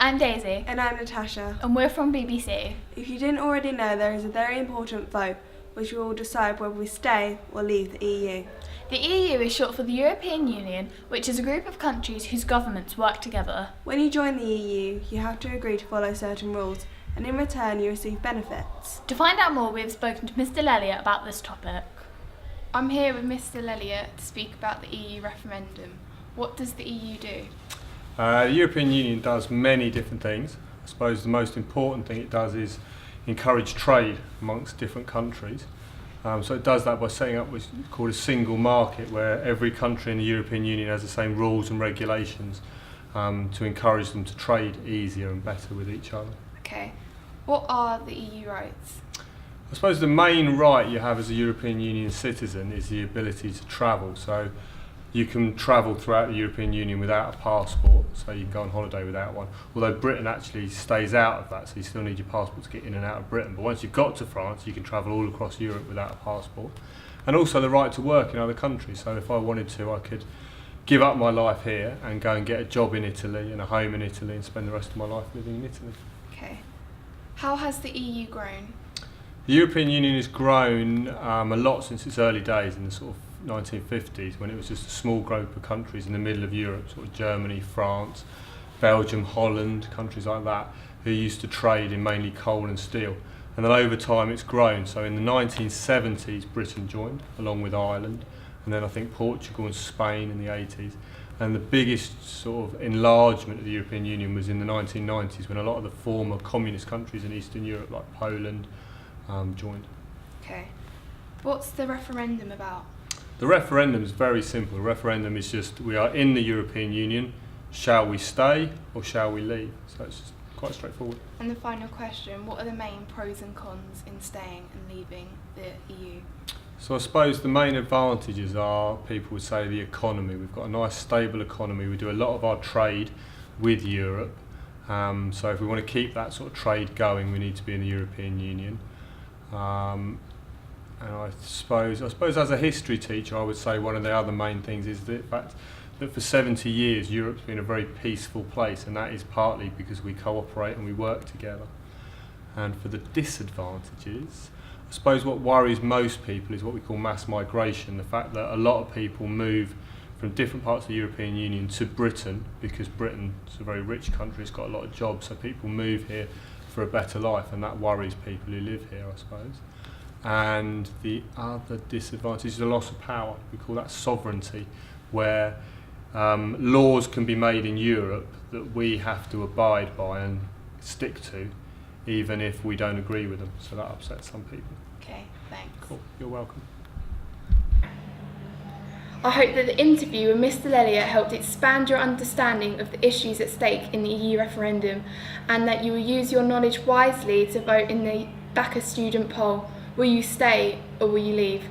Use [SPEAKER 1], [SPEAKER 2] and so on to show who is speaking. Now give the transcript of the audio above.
[SPEAKER 1] I'm Daisy.
[SPEAKER 2] And I'm Natasha.
[SPEAKER 1] And we're from BBC.
[SPEAKER 2] If you didn't already know, there is a very important vote which will decide whether we stay or leave the EU.
[SPEAKER 1] The EU is short for the European Union, which is a group of countries whose governments work together.
[SPEAKER 2] When you join the EU, you have to agree to follow certain rules, and in return you receive benefits.
[SPEAKER 1] To find out more, we have spoken to Mr Lelliott about this topic.
[SPEAKER 3] I'm here with Mr Lelliott to speak about the EU referendum. What does the EU do?
[SPEAKER 4] The European Union does many different things. I suppose the most important thing it does is encourage trade amongst different countries. So it does that by setting up what's called a single market, where every country in the European Union has the same rules and regulations to encourage them to trade easier and better with each other.
[SPEAKER 3] Okay, what are the EU rights?
[SPEAKER 4] I suppose the main right you have as a European Union citizen is the ability to travel. So you can travel throughout the European Union without a passport, so you can go on holiday without one. Although Britain actually stays out of that, so you still need your passport to get in and out of Britain. But once you've got to France, you can travel all across Europe without a passport. And also the right to work in other countries. So if I wanted to, I could give up my life here and go and get a job in Italy and a home in Italy and spend the rest of my life living in Italy.
[SPEAKER 3] Okay. How has the EU grown?
[SPEAKER 4] The European Union has grown a lot since its early days in the sort of 1950s, when it was just a small group of countries in the middle of Europe, sort of Germany, France, Belgium, Holland, countries like that, who used to trade in mainly coal and steel. And then over time it's grown. So in the 1970s Britain joined, along with Ireland, and then I think Portugal and Spain in the 80s. And the biggest sort of enlargement of the European Union was in the 1990s, when a lot of the former communist countries in Eastern Europe, like Poland, joined.
[SPEAKER 3] Okay. What's the referendum about?
[SPEAKER 4] The referendum is very simple. The referendum is just, we are in the European Union, shall we stay or shall we leave? So it's just quite straightforward.
[SPEAKER 3] And the final question, what are the main pros and cons in staying and leaving the EU?
[SPEAKER 4] So I suppose the main advantages are, people would say, the economy. We've got a nice stable economy. We do a lot of our trade with Europe. So if we want to keep that sort of trade going, we need to be in the European Union. And I suppose as a history teacher, I would say one of the other main things is the fact that for 70 years Europe's been a very peaceful place, and that is partly because we cooperate and we work together. And for the disadvantages, I suppose what worries most people is what we call mass migration, the fact that a lot of people move from different parts of the European Union to Britain, because Britain's a very rich country, it's got a lot of jobs, so people move here for a better life, and that worries people who live here, I suppose. And the other disadvantage is the loss of power. We call that sovereignty, where laws can be made in Europe that we have to abide by and stick to, even if we don't agree with them. So that upsets some people.
[SPEAKER 3] Okay, thanks.
[SPEAKER 4] Cool, you're welcome.
[SPEAKER 3] I hope that the interview with Mr Lelliott helped expand your understanding of the issues at stake in the EU referendum, and that you will use your knowledge wisely to vote in the BACA student poll. Will you stay or will you leave?